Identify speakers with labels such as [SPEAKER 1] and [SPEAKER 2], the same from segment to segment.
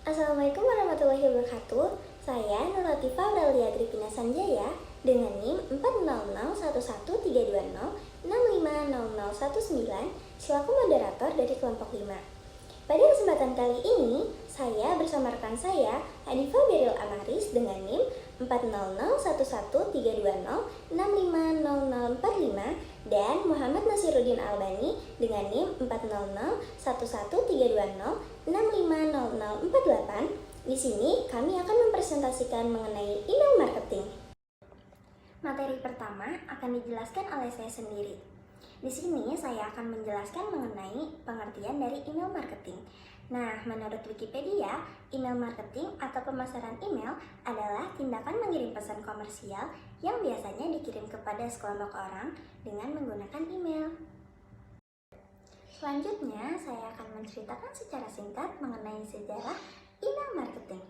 [SPEAKER 1] Assalamualaikum warahmatullahi wabarakatuh. Saya Nur Latifah Aurelia Agripina Sanjaya dengan NIM 4001320650019 selaku moderator dari kelompok 5. Pada kesempatan kali ini, saya bersama rekan saya, Hanifa Beril Amaris dengan NIM 4001320650045 dan Muhammad Nasiruddin Albani dengan NIM 4001320650048. Di sini kami akan mempresentasikan mengenai email marketing. Materi pertama akan dijelaskan oleh saya sendiri. Di sini saya akan menjelaskan mengenai pengertian dari email marketing. Nah, menurut Wikipedia, email marketing atau pemasaran email adalah tindakan mengirim pesan komersial yang biasanya dikirim kepada sekelompok orang dengan menggunakan email. Selanjutnya, saya akan menceritakan secara singkat mengenai sejarah email marketing.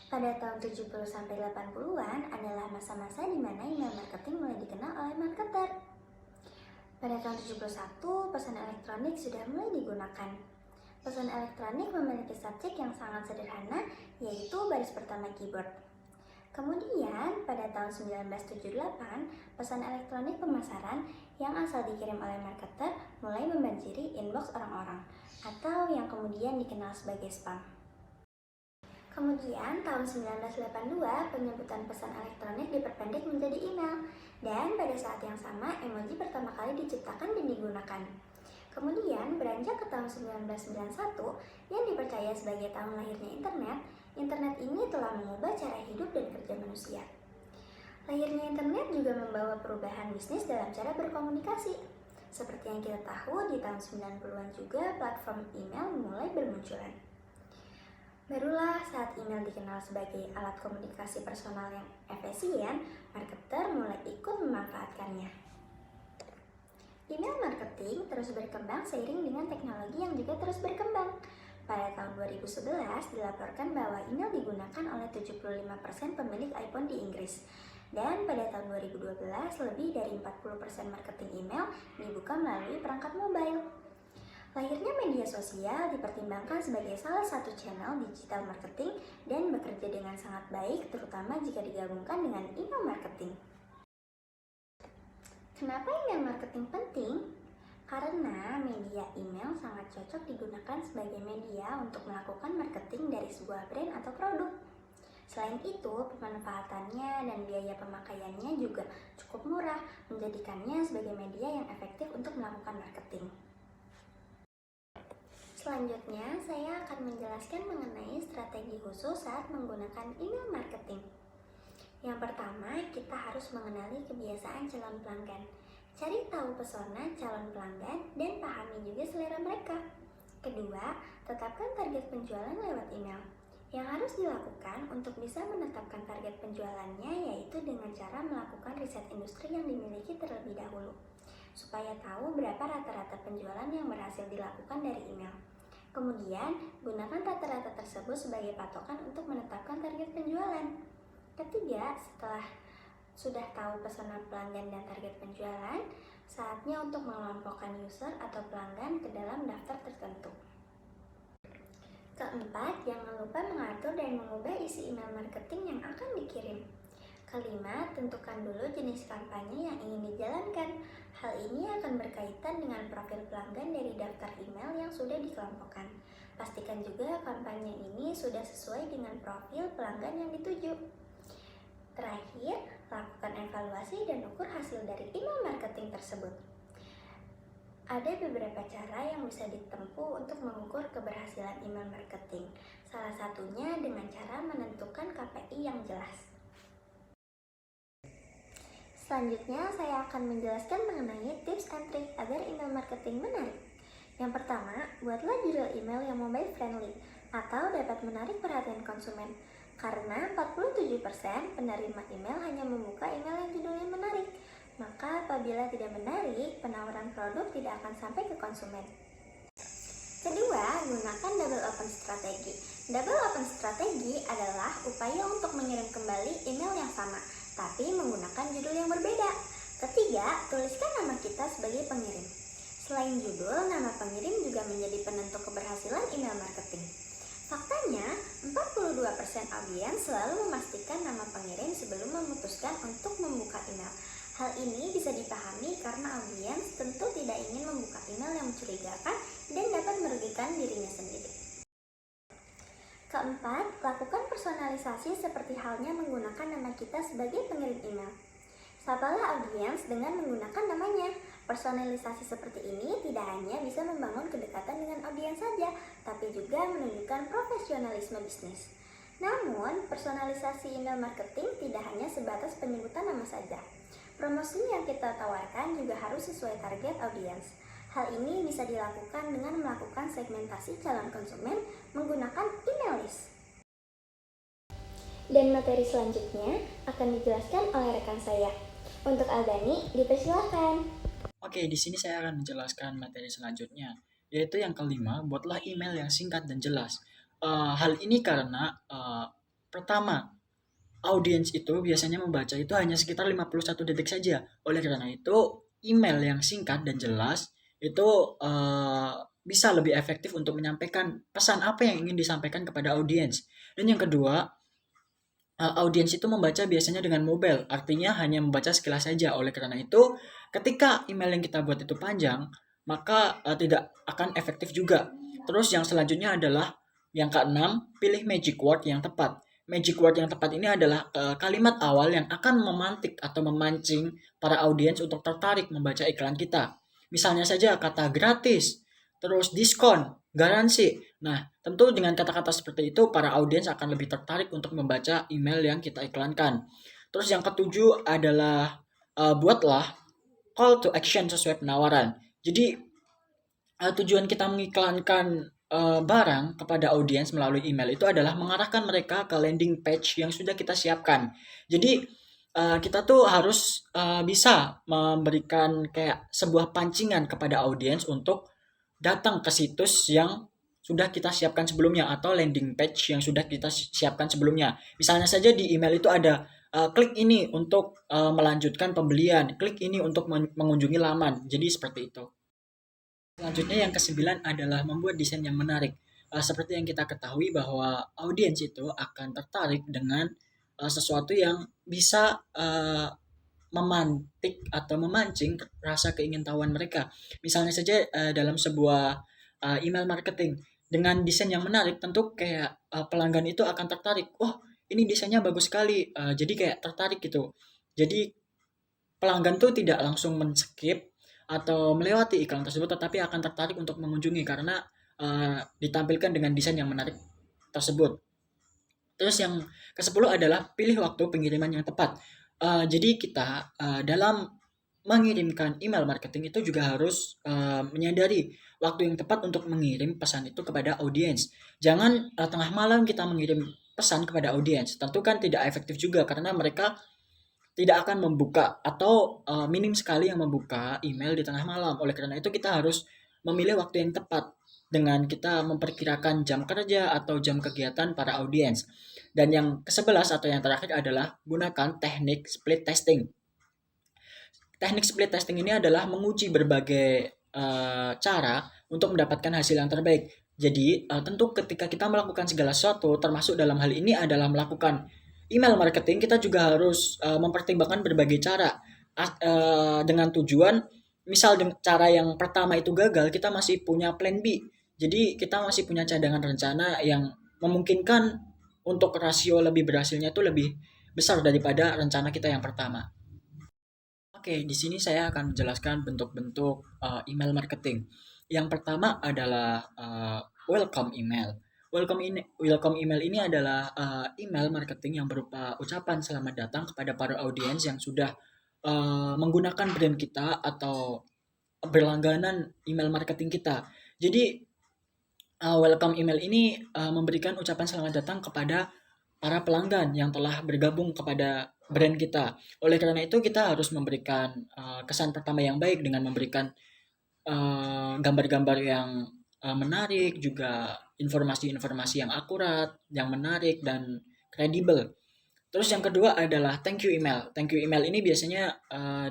[SPEAKER 1] Pada tahun 70-80-an adalah masa-masa di mana email marketing mulai dikenal oleh marketer. Pada tahun 71, pesan elektronik sudah mulai digunakan. Pesan elektronik memiliki subjek yang sangat sederhana, yaitu baris pertama keyboard. Kemudian, pada tahun 1978, pesan elektronik pemasaran yang asal dikirim oleh marketer mulai membanjiri inbox orang-orang, atau yang kemudian dikenal sebagai spam. Kemudian, tahun 1982, penyebutan pesan elektronik diperpendek menjadi email, dan pada saat yang sama, emoji pertama kali diciptakan dan digunakan. Kemudian, beranjak ke tahun 1991, yang dipercaya sebagai tahun lahirnya internet ini telah mengubah cara hidup dan kerja manusia. Lahirnya internet juga membawa perubahan bisnis dalam cara berkomunikasi. Seperti yang kita tahu, di tahun 90-an juga platform email mulai bermunculan. Barulah saat email dikenal sebagai alat komunikasi personal yang efisien, marketer mulai ikut memanfaatkannya. Email marketing terus berkembang seiring dengan teknologi yang juga terus berkembang. Pada tahun 2011 dilaporkan bahwa email digunakan oleh 75% pemilik iPhone di Inggris. Dan pada tahun 2012 lebih dari 40% marketing email dibuka melalui perangkat mobile. Lahirnya media sosial dipertimbangkan sebagai salah satu channel digital marketing dan bekerja dengan sangat baik, terutama jika digabungkan dengan email marketing. Kenapa email marketing penting? Karena media email sangat cocok digunakan sebagai media untuk melakukan marketing dari sebuah brand atau produk. Selain itu, pemanfaatannya dan biaya pemakaiannya juga cukup murah, menjadikannya sebagai media yang efektif untuk melakukan marketing. Selanjutnya, saya akan menjelaskan mengenai strategi khusus saat menggunakan email marketing. Yang pertama, kita harus mengenali kebiasaan calon pelanggan. Cari tahu pesona calon pelanggan dan pahami juga selera mereka. Kedua, tetapkan target penjualan lewat email. Yang harus dilakukan untuk bisa menetapkan target penjualannya yaitu dengan cara melakukan riset industri yang dimiliki terlebih dahulu, supaya tahu berapa rata-rata penjualan yang berhasil dilakukan dari email. Kemudian, gunakan rata-rata tersebut sebagai patokan untuk menetapkan target penjualan. Ketiga, setelah sudah tahu pesona pelanggan dan target penjualan, saatnya untuk mengelompokkan user atau pelanggan ke dalam daftar tertentu. Keempat, jangan lupa mengatur dan mengubah isi email marketing yang akan dikirim. Kelima, tentukan dulu jenis kampanye yang ingin dijalankan. Hal ini akan berkaitan dengan profil pelanggan dari daftar email yang sudah dikelompokkan. Pastikan juga kampanye ini sudah sesuai dengan profil pelanggan yang dituju. Terakhir, lakukan evaluasi dan ukur hasil dari email marketing tersebut. Ada beberapa cara yang bisa ditempuh untuk mengukur keberhasilan email marketing. Salah satunya dengan cara menentukan KPI yang jelas. Selanjutnya, saya akan menjelaskan mengenai tips and trik agar email marketing menarik. Yang pertama, buatlah judul email yang mobile friendly atau dapat menarik perhatian konsumen. Karena 47% penerima email hanya membuka email yang judulnya menarik. Maka apabila tidak menarik, penawaran produk tidak akan sampai ke konsumen. Kedua, gunakan double open strategi. Double open strategi adalah upaya untuk mengirim kembali email yang sama, tapi menggunakan judul yang berbeda. Ketiga, tuliskan nama kita sebagai pengirim. Selain judul, nama pengirim juga menjadi penentu keberhasilan email marketing. Faktanya, 40% audiens selalu memastikan nama pengirim sebelum memutuskan untuk membuka email. Hal ini bisa dipahami karena audiens tentu tidak ingin membuka email yang mencurigakan dan dapat merugikan dirinya sendiri. Keempat, lakukan personalisasi seperti halnya menggunakan nama kita sebagai pengirim email. Sapalah audiens dengan menggunakan namanya. Personalisasi seperti ini tidak hanya bisa membangun kedekatan dengan audiens saja, tapi juga menunjukkan profesionalisme bisnis. Namun, personalisasi email marketing tidak hanya sebatas penyebutan nama saja. Promosi yang kita tawarkan juga harus sesuai target audiens. Hal ini bisa dilakukan dengan melakukan segmentasi calon konsumen menggunakan email list. Dan materi selanjutnya akan dijelaskan oleh rekan saya. Untuk Aldani, dipersilakan.
[SPEAKER 2] Oke, di sini saya akan menjelaskan materi selanjutnya, yaitu yang kelima, buatlah email yang singkat dan jelas. Hal ini karena pertama, audiens itu biasanya membaca itu hanya sekitar 51 detik saja. Oleh karena itu, email yang singkat dan jelas itu bisa lebih efektif untuk menyampaikan pesan apa yang ingin disampaikan kepada audiens. Dan yang kedua, audiens itu membaca biasanya dengan mobile, artinya hanya membaca sekilas saja. Oleh karena itu, ketika email yang kita buat itu panjang, maka tidak akan efektif juga. Terus yang selanjutnya adalah yang keenam, pilih magic word yang tepat. Magic word yang tepat ini adalah kalimat awal yang akan memantik atau memancing para audiens untuk tertarik membaca iklan kita. Misalnya saja kata gratis, terus diskon, garansi. Nah, tentu dengan kata-kata seperti itu para audiens akan lebih tertarik untuk membaca email yang kita iklankan. Terus yang ketujuh adalah buatlah call to action sesuai penawaran. Jadi tujuan kita mengiklankan barang kepada audiens melalui email itu adalah mengarahkan mereka ke landing page yang sudah kita siapkan. Jadi kita tuh harus bisa memberikan kayak sebuah pancingan kepada audiens untuk datang ke situs yang sudah kita siapkan sebelumnya atau landing page yang sudah kita siapkan sebelumnya. Misalnya saja di email itu ada klik ini untuk melanjutkan pembelian, klik ini untuk mengunjungi laman. Jadi seperti itu. Selanjutnya yang kesembilan adalah membuat desain yang menarik. Seperti yang kita ketahui bahwa audiens itu akan tertarik dengan sesuatu yang bisa memantik atau memancing rasa keingintahuan mereka. Misalnya saja dalam sebuah email marketing dengan desain yang menarik, tentu kayak pelanggan itu akan tertarik. Oh, ini desainnya bagus sekali. Jadi kayak tertarik gitu. Jadi pelanggan tuh tidak langsung men-skip atau melewati iklan tersebut, tetapi akan tertarik untuk mengunjungi karena ditampilkan dengan desain yang menarik tersebut. Terus yang ke-10 adalah pilih waktu pengiriman yang tepat. Jadi kita dalam mengirimkan email marketing itu juga harus menyadari waktu yang tepat untuk mengirim pesan itu kepada audiens. Jangan tengah malam kita mengirim pesan kepada audiens. Tentu kan tidak efektif juga karena mereka tidak akan membuka atau minim sekali yang membuka email di tengah malam. Oleh karena itu kita harus memilih waktu yang tepat dengan kita memperkirakan jam kerja atau jam kegiatan para audiens. Dan yang ke-11 atau yang terakhir adalah gunakan teknik split testing. Teknik split testing ini adalah menguji berbagai cara untuk mendapatkan hasil yang terbaik. Jadi tentu ketika kita melakukan segala sesuatu, termasuk dalam hal ini adalah melakukan email marketing, kita juga harus mempertimbangkan berbagai cara dengan tujuan, misal cara yang pertama itu gagal, kita masih punya plan B. Jadi kita masih punya cadangan rencana yang memungkinkan untuk rasio lebih berhasilnya itu lebih besar daripada rencana kita yang pertama. Oke, di sini saya akan menjelaskan bentuk-bentuk email marketing. Yang pertama adalah welcome email. Welcome email ini adalah email marketing yang berupa ucapan selamat datang kepada para audiens yang sudah menggunakan brand kita atau berlangganan email marketing kita. Jadi welcome email ini memberikan ucapan selamat datang kepada para pelanggan yang telah bergabung kepada brand kita. Oleh karena itu kita harus memberikan kesan pertama yang baik dengan memberikan gambar-gambar yang menarik, juga informasi-informasi yang akurat, yang menarik dan kredibel. Terus yang kedua adalah thank you email. Thank you email ini biasanya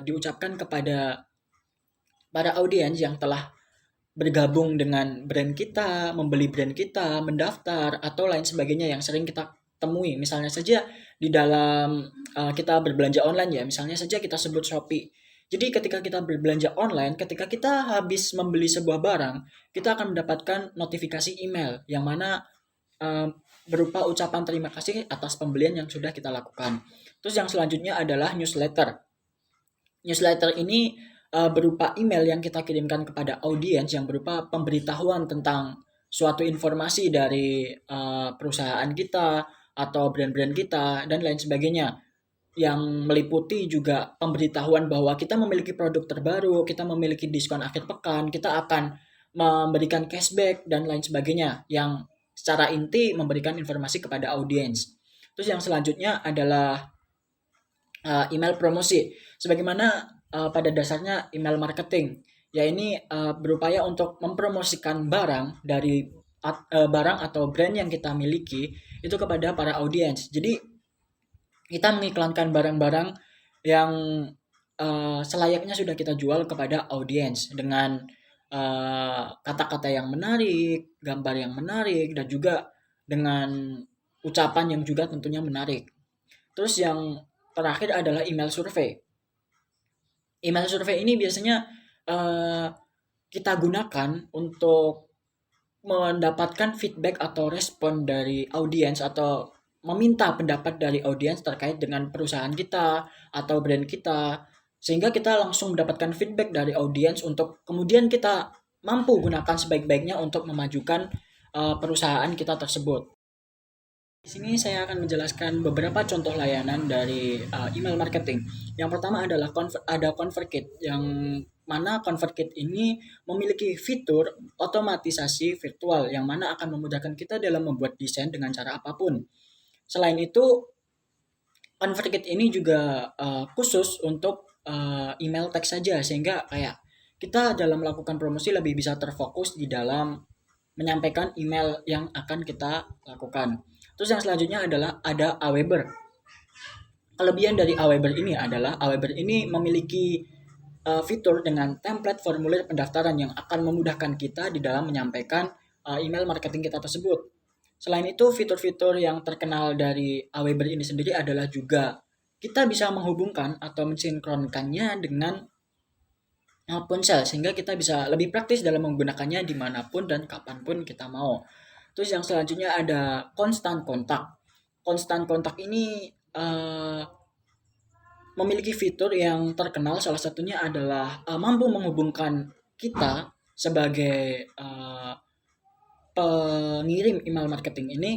[SPEAKER 2] diucapkan kepada para audiens yang telah bergabung dengan brand kita, membeli brand kita, mendaftar, atau lain sebagainya yang sering kita temui. Misalnya saja di dalam kita berbelanja online ya, misalnya saja kita sebut Shopee. Jadi ketika kita berbelanja online, ketika kita habis membeli sebuah barang, kita akan mendapatkan notifikasi email yang mana eh, berupa ucapan terima kasih atas pembelian yang sudah kita lakukan. Terus yang selanjutnya adalah newsletter. Newsletter ini berupa email yang kita kirimkan kepada audiens yang berupa pemberitahuan tentang suatu informasi dari perusahaan kita atau brand-brand kita dan lain sebagainya, yang meliputi juga pemberitahuan bahwa kita memiliki produk terbaru, kita memiliki diskon akhir pekan, kita akan memberikan cashback dan lain sebagainya, yang secara inti memberikan informasi kepada audiens. Terus yang selanjutnya adalah email promosi. Sebagaimana pada dasarnya email marketing, ya ini berupaya untuk mempromosikan barang atau brand yang kita miliki itu kepada para audiens. Jadi kita mengiklankan barang-barang yang selayaknya sudah kita jual kepada audiens dengan kata-kata yang menarik, gambar yang menarik, dan juga dengan ucapan yang juga tentunya menarik. Terus yang terakhir adalah email survei. Email survei ini biasanya uh, kita gunakan untuk mendapatkan feedback atau respon dari audiens, atau meminta pendapat dari audiens terkait dengan perusahaan kita atau brand kita, sehingga kita langsung mendapatkan feedback dari audiens untuk kemudian kita mampu gunakan sebaik-baiknya untuk memajukan perusahaan kita tersebut. Di sini saya akan menjelaskan beberapa contoh layanan dari email marketing. Yang pertama adalah ada ConvertKit, yang mana ConvertKit ini memiliki fitur otomatisasi virtual yang mana akan memudahkan kita dalam membuat desain dengan cara apapun. Selain itu, ConvertKit ini juga khusus untuk email teks saja, sehingga kayak kita dalam melakukan promosi lebih bisa terfokus di dalam menyampaikan email yang akan kita lakukan. Terus yang selanjutnya adalah ada Aweber. Kelebihan dari Aweber ini adalah Aweber ini memiliki fitur dengan template formulir pendaftaran yang akan memudahkan kita di dalam menyampaikan email marketing kita tersebut. Selain itu, fitur-fitur yang terkenal dari Aweber ini sendiri adalah juga kita bisa menghubungkan atau mensinkronkannya dengan ponsel, sehingga kita bisa lebih praktis dalam menggunakannya dimanapun dan kapanpun kita mau. Terus yang selanjutnya ada Constant Contact. Constant Contact ini memiliki fitur yang terkenal, salah satunya adalah mampu menghubungkan kita sebagai pengirim email marketing ini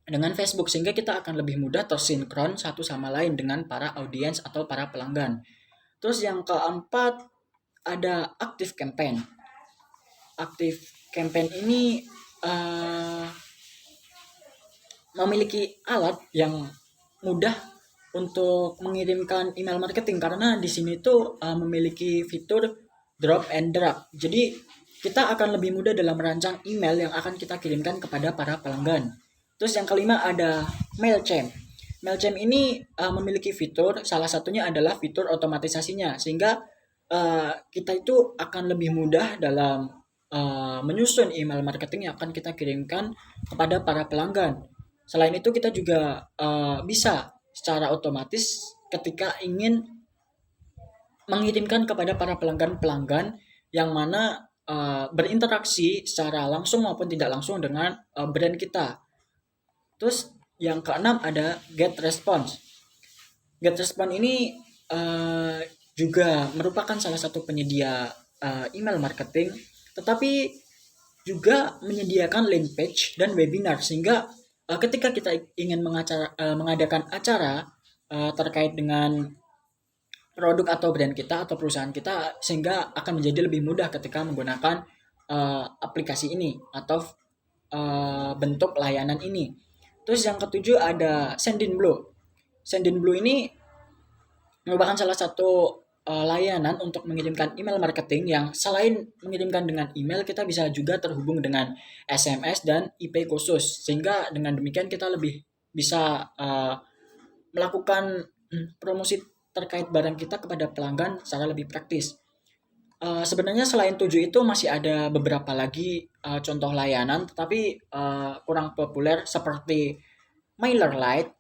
[SPEAKER 2] dengan Facebook, sehingga kita akan lebih mudah tersinkron satu sama lain dengan para audiens atau para pelanggan. Terus yang keempat ada Active Campaign. Active Campaign ini memiliki alat yang mudah untuk mengirimkan email marketing, karena di sini tuh memiliki fitur drop and drag. Jadi kita akan lebih mudah dalam merancang email yang akan kita kirimkan kepada para pelanggan. Terus yang kelima ada Mailchimp. Mailchimp ini memiliki fitur, salah satunya adalah fitur otomatisasinya, sehingga kita itu akan lebih mudah dalam menyusun email marketing yang akan kita kirimkan kepada para pelanggan. Selain itu, kita juga bisa secara otomatis ketika ingin mengirimkan kepada para pelanggan-pelanggan yang mana berinteraksi secara langsung maupun tidak langsung dengan brand kita. Terus yang keenam ada GetResponse. GetResponse ini juga merupakan salah satu penyedia email marketing, tetapi juga menyediakan landing page dan webinar, sehingga ketika kita ingin mengadakan acara terkait dengan produk atau brand kita atau perusahaan kita, sehingga akan menjadi lebih mudah ketika menggunakan aplikasi ini atau bentuk layanan ini. Terus yang ketujuh ada Sendinblue. Sendinblue ini merupakan salah satu layanan untuk mengirimkan email marketing, yang selain mengirimkan dengan email, kita bisa juga terhubung dengan SMS dan IP khusus, sehingga dengan demikian kita lebih bisa melakukan promosi terkait barang kita kepada pelanggan secara lebih praktis. Sebenarnya selain 7 itu masih ada beberapa lagi contoh layanan, tetapi kurang populer, seperti MailerLite,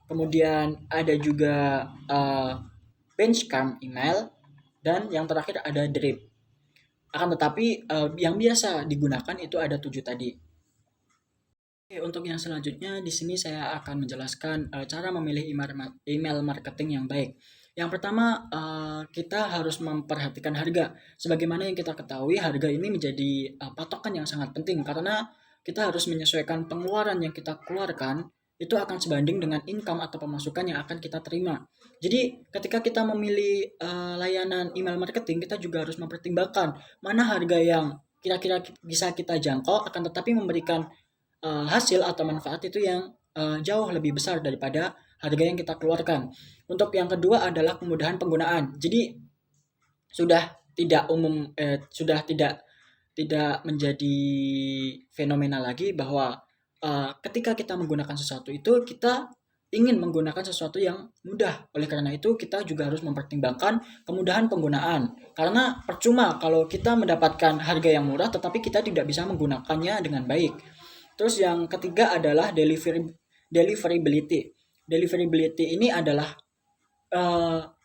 [SPEAKER 2] kemudian ada juga Benchmark email, dan yang terakhir ada Drip. Akan tetapi yang biasa digunakan itu ada 7 tadi. Oke, untuk yang selanjutnya di sini saya akan menjelaskan cara memilih email marketing yang baik. Yang pertama, kita harus memperhatikan harga. Sebagaimana yang kita ketahui, harga ini menjadi patokan yang sangat penting karena kita harus menyesuaikan pengeluaran yang kita keluarkan itu akan sebanding dengan income atau pemasukan yang akan kita terima. Jadi, ketika kita memilih layanan email marketing, kita juga harus mempertimbangkan mana harga yang kira-kira bisa kita jangkau akan tetapi memberikan hasil atau manfaat itu yang jauh lebih besar daripada harga yang kita keluarkan. Untuk yang kedua adalah kemudahan penggunaan. Jadi sudah tidak menjadi fenomena lagi bahwa ketika kita menggunakan sesuatu itu kita ingin menggunakan sesuatu yang mudah. Oleh karena itu kita juga harus mempertimbangkan kemudahan penggunaan. Karena percuma kalau kita mendapatkan harga yang murah tetapi kita tidak bisa menggunakannya dengan baik. Terus yang ketiga adalah deliverability. Deliverability ini adalah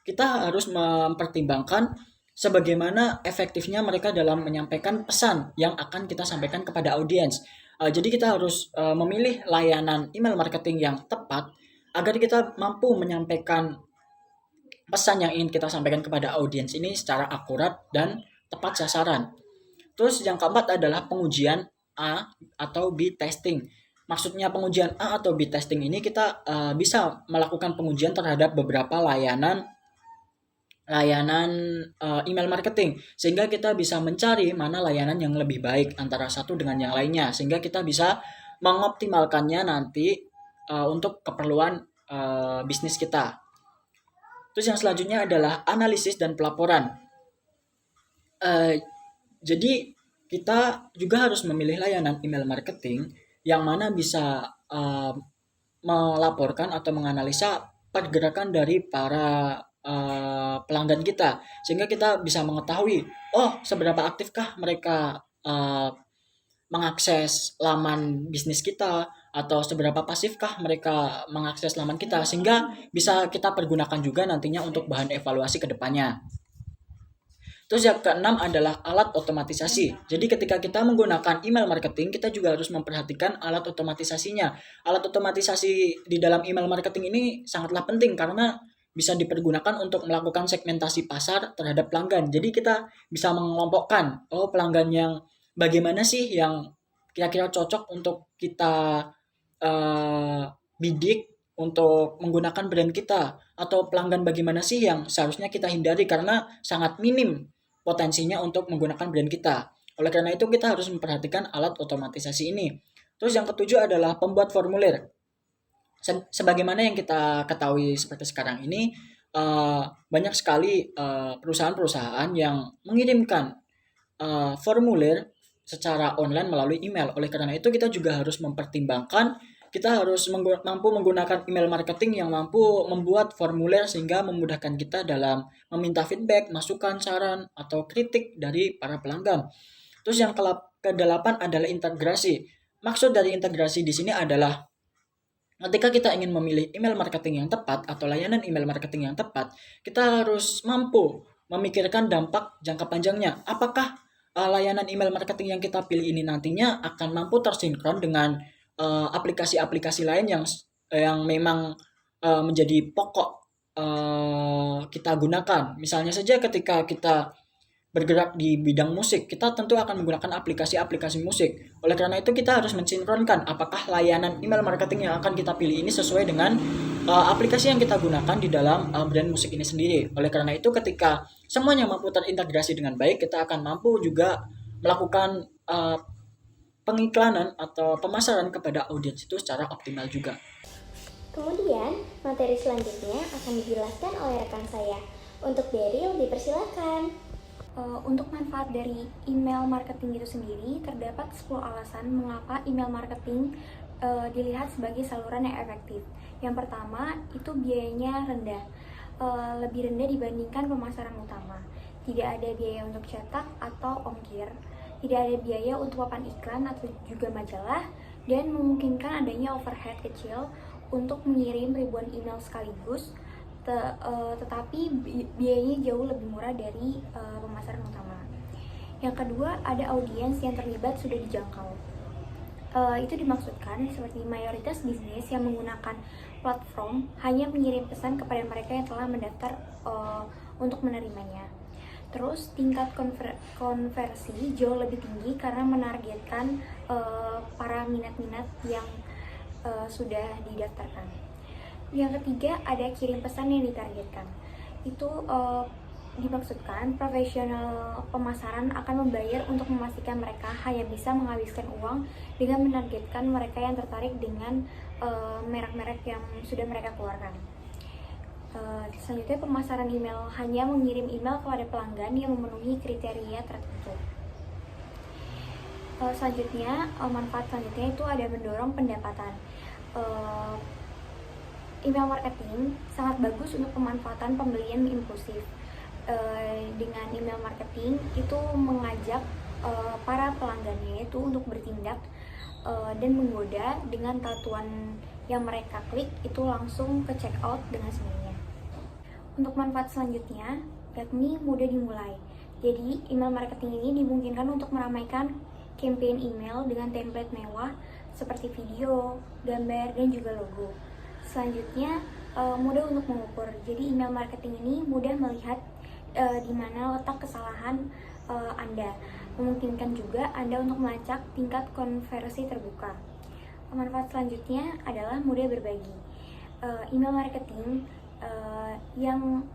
[SPEAKER 2] kita harus mempertimbangkan sebagaimana efektifnya mereka dalam menyampaikan pesan yang akan kita sampaikan kepada audiens. Jadi kita harus memilih layanan email marketing yang tepat agar kita mampu menyampaikan pesan yang ingin kita sampaikan kepada audiens ini secara akurat dan tepat sasaran. Terus yang keempat adalah pengujian A atau B testing. Maksudnya pengujian A atau B testing ini kita bisa melakukan pengujian terhadap beberapa layanan email marketing sehingga kita bisa mencari mana layanan yang lebih baik antara satu dengan yang lainnya sehingga kita bisa mengoptimalkannya nanti untuk keperluan bisnis kita. Terus yang selanjutnya adalah analisis dan pelaporan. Jadi kita juga harus memilih layanan email marketing yang mana bisa melaporkan atau menganalisa pergerakan dari para pelanggan kita sehingga kita bisa mengetahui seberapa aktifkah mereka mengakses laman bisnis kita atau seberapa pasifkah mereka mengakses laman kita sehingga bisa kita pergunakan juga nantinya untuk bahan evaluasi ke depannya. Terus yang keenam adalah alat otomatisasi. Jadi ketika kita menggunakan email marketing, kita juga harus memperhatikan alat otomatisasinya. Alat otomatisasi di dalam email marketing ini sangatlah penting karena bisa dipergunakan untuk melakukan segmentasi pasar terhadap pelanggan. Jadi kita bisa mengelompokkan, pelanggan yang bagaimana sih yang kira-kira cocok untuk kita bidik untuk menggunakan brand kita, atau pelanggan bagaimana sih yang seharusnya kita hindari karena sangat minim potensinya untuk menggunakan brand kita. Oleh karena itu kita harus memperhatikan alat otomatisasi ini. Terus yang ketujuh adalah pembuat formulir. Sebagaimana yang kita ketahui seperti sekarang ini, banyak sekali perusahaan-perusahaan yang mengirimkan formulir secara online melalui email. Oleh karena itu kita juga harus mempertimbangkan, kita harus mampu menggunakan email marketing yang mampu membuat formulir sehingga memudahkan kita dalam meminta feedback, masukan, saran, atau kritik dari para pelanggan. Terus yang ke-8 adalah integrasi. Maksud dari integrasi di sini adalah ketika kita ingin memilih email marketing yang tepat atau layanan email marketing yang tepat, kita harus mampu memikirkan dampak jangka panjangnya. Apakah layanan email marketing yang kita pilih ini nantinya akan mampu tersinkron dengan aplikasi-aplikasi lain yang memang menjadi pokok kita gunakan. Misalnya saja ketika kita bergerak di bidang musik, kita tentu akan menggunakan aplikasi-aplikasi musik. Oleh karena itu kita harus mensinkronkan apakah layanan email marketing yang akan kita pilih ini sesuai dengan aplikasi yang kita gunakan di dalam brand musik ini sendiri. Oleh karena itu ketika semuanya mampu terintegrasi dengan baik, kita akan mampu juga melakukan pengiklanan atau pemasaran kepada audiens itu secara optimal juga.
[SPEAKER 1] Kemudian, materi selanjutnya akan dijelaskan oleh rekan saya. Untuk Daryl, dipersilakan. Untuk manfaat dari email marketing itu sendiri, terdapat 10 alasan mengapa email marketing dilihat sebagai saluran yang efektif. Yang pertama, itu biayanya rendah, lebih rendah dibandingkan pemasaran utama. Tidak ada biaya untuk cetak atau ongkir, tidak ada biaya untuk papan iklan atau juga majalah, dan memungkinkan adanya overhead kecil untuk mengirim ribuan email sekaligus, tetapi biayanya jauh lebih murah dari pemasaran utama. Yang kedua, ada audiens yang terlibat sudah dijangkau. Itu dimaksudkan seperti mayoritas bisnis yang menggunakan platform hanya mengirim pesan kepada mereka yang telah mendaftar untuk menerimanya. Terus tingkat konversi jauh lebih tinggi karena menargetkan para minat-minat yang sudah didaftarkan. Yang ketiga, ada kirim pesan yang ditargetkan. Itu dimaksudkan profesional pemasaran akan membayar untuk memastikan mereka hanya bisa menghabiskan uang dengan menargetkan mereka yang tertarik dengan merek-merek yang sudah mereka keluarkan. Selanjutnya, pemasaran email hanya mengirim email kepada pelanggan yang memenuhi kriteria tertentu. Selanjutnya, manfaat selanjutnya itu ada mendorong pendapatan. Email marketing sangat bagus untuk pemanfaatan pembelian impulsif. Dengan email marketing itu mengajak para pelanggannya itu untuk bertindak dan menggoda dengan tatuan yang mereka klik itu langsung ke check out dengan sendirinya. Untuk manfaat selanjutnya, yakni mudah dimulai. Jadi, email marketing ini dimungkinkan untuk meramaikan campaign email dengan template mewah seperti video, gambar, dan juga logo. Selanjutnya, mudah untuk mengukur. Jadi, email marketing ini mudah melihat di mana letak kesalahan Anda. Memungkinkan juga Anda untuk melacak tingkat konversi terbuka. Manfaat selanjutnya adalah mudah berbagi. Email marketing yang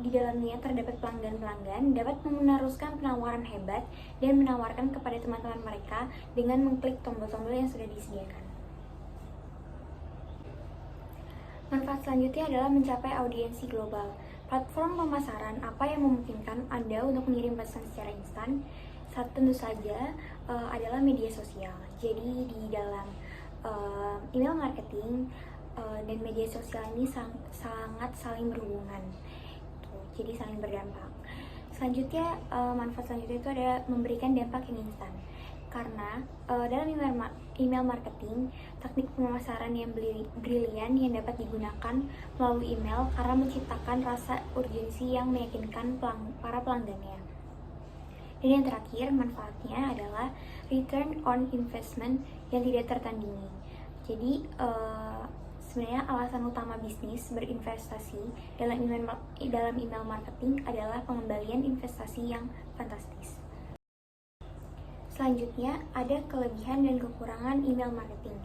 [SPEAKER 1] di dalamnya terdapat pelanggan-pelanggan dapat meneruskan penawaran hebat dan menawarkan kepada teman-teman mereka dengan mengklik tombol-tombol yang sudah disediakan. Manfaat selanjutnya adalah mencapai audiensi global. Platform pemasaran apa yang memungkinkan Anda untuk mengirim pesan secara instan? Tentu saja adalah media sosial. Jadi di dalam email marketing dan media sosial ini sangat saling berhubungan. Jadi saling berdampak. Selanjutnya, manfaat selanjutnya itu ada memberikan dampak yang instan. Karena dalam email marketing, teknik pemasaran yang brilian yang dapat digunakan melalui email karena menciptakan rasa urgensi yang meyakinkan para pelanggannya. Dan yang terakhir, manfaatnya adalah return on investment yang tidak tertandingi. Jadi, sebenarnya alasan utama bisnis berinvestasi dalam email marketing adalah pengembalian investasi yang fantastis. Selanjutnya, ada kelebihan dan kekurangan email marketing.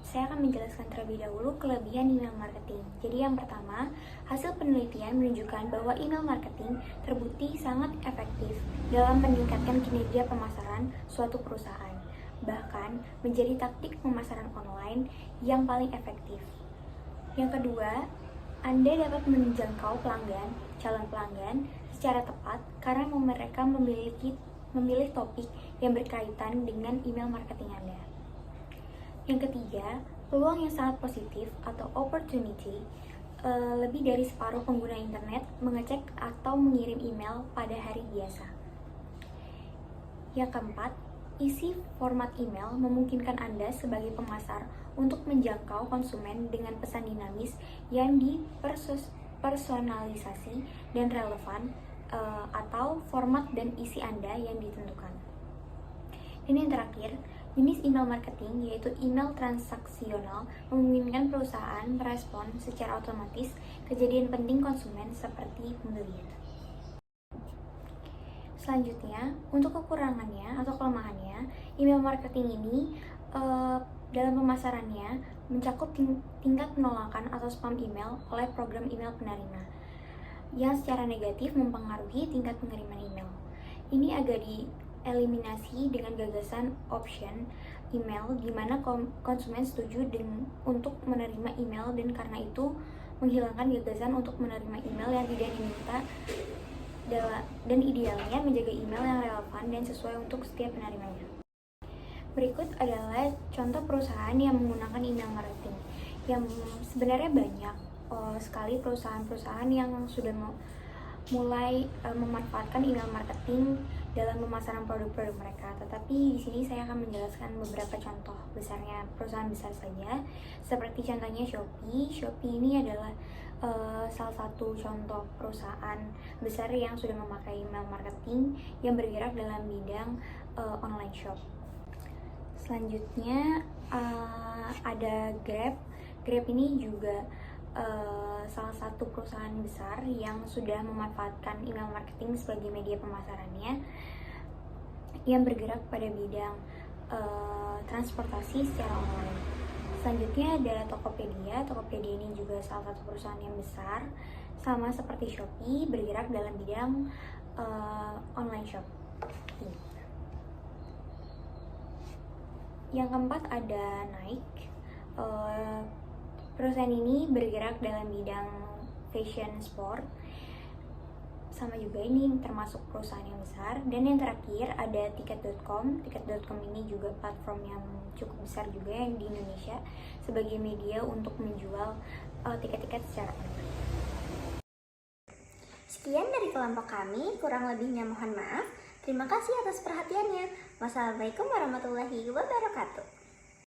[SPEAKER 1] Saya akan menjelaskan terlebih dahulu kelebihan email marketing. Jadi yang pertama, hasil penelitian menunjukkan bahwa email marketing terbukti sangat efektif dalam meningkatkan kinerja pemasaran suatu perusahaan, bahkan menjadi taktik pemasaran online yang paling efektif. Yang kedua, Anda dapat menjangkau calon pelanggan secara tepat karena mereka memilih topik yang berkaitan dengan email marketing Anda. Yang ketiga, peluang yang sangat positif atau opportunity. Lebih dari separuh pengguna internet mengecek atau mengirim email pada hari biasa. Yang keempat, isi format email memungkinkan Anda sebagai pemasar untuk menjangkau konsumen dengan pesan dinamis yang dipersonalisasi dan relevan, atau format dan isi Anda yang ditentukan. Dan yang terakhir, jenis email marketing yaitu email transaksional memungkinkan perusahaan merespon secara otomatis kejadian penting konsumen seperti pembelian. Selanjutnya, untuk kekurangannya atau kelemahannya, email marketing ini dalam pemasarannya mencakup tingkat penolakan atau spam email oleh program email penerima yang secara negatif mempengaruhi tingkat pengiriman email. Ini agak dieliminasi dengan gagasan option email di mana konsumen setuju untuk menerima email dan karena itu menghilangkan gagasan untuk menerima email yang tidak diminta dan idealnya menjaga email yang relevan dan sesuai untuk setiap penerimanya. Berikut adalah contoh perusahaan yang menggunakan email marketing yang sebenarnya banyak sekali perusahaan-perusahaan yang sudah mulai memanfaatkan email marketing
[SPEAKER 3] dalam pemasaran produk-produk mereka. Tetapi di sini saya akan menjelaskan beberapa contoh besarnya perusahaan besar saja. Seperti contohnya Shopee. Shopee ini adalah salah satu contoh perusahaan besar yang sudah memakai email marketing yang bergerak dalam bidang online shop. Selanjutnya ada Grab. Grab ini juga salah satu perusahaan besar yang sudah memanfaatkan email marketing sebagai media pemasarannya yang bergerak pada bidang transportasi secara online. Selanjutnya ada Tokopedia. Tokopedia ini juga salah satu perusahaan yang besar, sama seperti Shopee, bergerak dalam bidang online shop. Yang keempat ada Nike. Perusahaan ini bergerak dalam bidang fashion sport, sama juga ini termasuk perusahaan yang besar. Dan yang terakhir ada tiket.com. Tiket.com ini juga platform yang cukup besar juga yang di Indonesia sebagai media untuk menjual tiket-tiket secara online.
[SPEAKER 1] Sekian dari kelompok kami, kurang lebihnya mohon maaf. Terima kasih atas perhatiannya. Wassalamualaikum warahmatullahi wabarakatuh.